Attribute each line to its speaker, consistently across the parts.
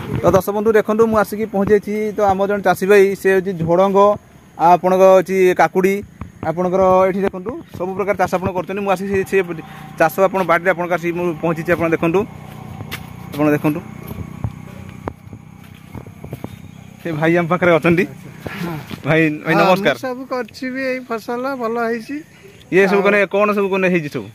Speaker 1: तो दर्शक बंधु देखो मुझे आसिक पहुँचे तो आम जन चाषी भाई सी हूँ झोड़ंग आपण हूँ काकुड़ी आपणकर ये देखो सब प्रकार चाष आप कर चाष आप बाड़ी आप पहुँची आप देखूँ देखूँ से भाई आम पाखे अच्छा भाई भाई नमस्कार
Speaker 2: सब कर फसल भल
Speaker 1: ये सब कौन सब सब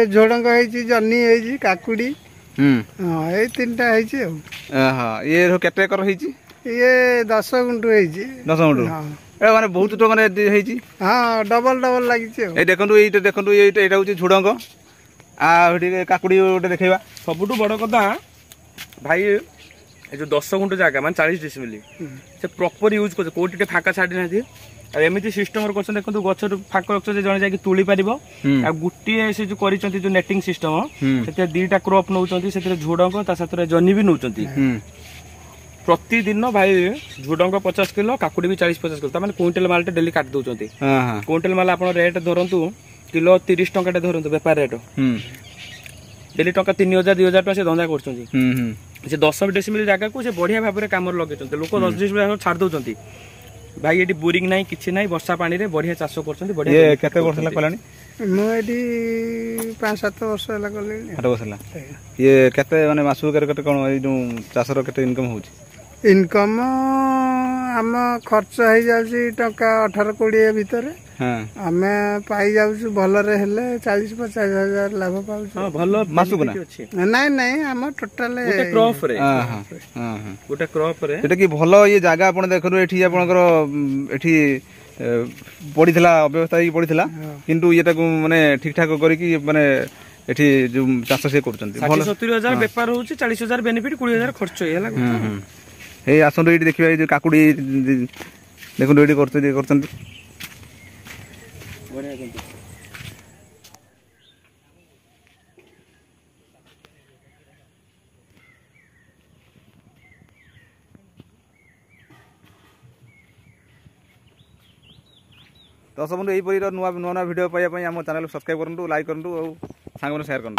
Speaker 2: झोड़ंग जन्नी काकुड़ी ये तीन टा
Speaker 1: ये केते एकर
Speaker 2: ये 10 गुंठु
Speaker 1: 10 गुंठु माने बहुत तो माने
Speaker 2: हाँ डबल डबल लगी
Speaker 1: देखो ये हूँ झुड़ंग काकुड़ी गोटे देखा
Speaker 3: सबुठ बड़ कथा भाई ये जो 10 गुंठ जगह मान 40 डिसिमिल से प्रॉपर यूज कर कोटी फाका छाड़ी ना एमती सिस्टम कर देखो गच फाक रख जन जाकि तुली पार गोटे से जो कर नेटिंग सिस्टम से 2टा क्रॉप नौ झुड़ंग साथ जन्नी भी नौ प्रतिदिन भाई झुड़ंग 50 किलो काकुड़ी भी 40-50 किलो मैंने क्विंटाल माल डेली काट दौरान क्विंटाल माल आप रेट धरतु किलो 30 टंका धरतु बेपार रेट डेली टंका 3000 2000 टका से धंदा कर 10 डेसिमिल जगह को बढ़िया भाव में कम लगे लोक 10 डेसिमिल छाड़ दौरान भाई ये बोरिंग ना कि ना वर्षा पानी रे बढ़िया चाष कर
Speaker 2: 5-7 वर्ष
Speaker 1: ये केते माने मासु केते कोन ए जो चाषर केते इनकम होची
Speaker 2: इनकम आम खर्च हो जाउची टंका 18-20 भितर आमे पाई जाउछु भलरे हेले 40-50 हजार लाभ पाउछु
Speaker 3: हां भलो
Speaker 1: मासु बना
Speaker 2: नहीं नहीं आम टोटल
Speaker 3: गोटे क्रॉप रे गोटे क्रॉप रे
Speaker 1: एटा की भलो ये जागा आपण देखरो एठी आपनकर एठी पड़ीला अव्यवस्था ही पड़ीला किंतु ये माने ठीक ठाक करी माने एठी जो चाष से करछंती
Speaker 3: 60-70 हजार व्यापार होची 40 हजार बेनिफिट 20 हजार खर्च होला
Speaker 1: हे आसन एठी देखिबा ए काकुड़ी देखो एठी करछंती
Speaker 3: बढ़िया करछंती
Speaker 1: दर्शक बंधु यहीपरि नुआ नुआ भिडियो पाइबा आम चैनल सब्सक्राइब करूँ लाइक करूँ और सांग शेयर करूँ।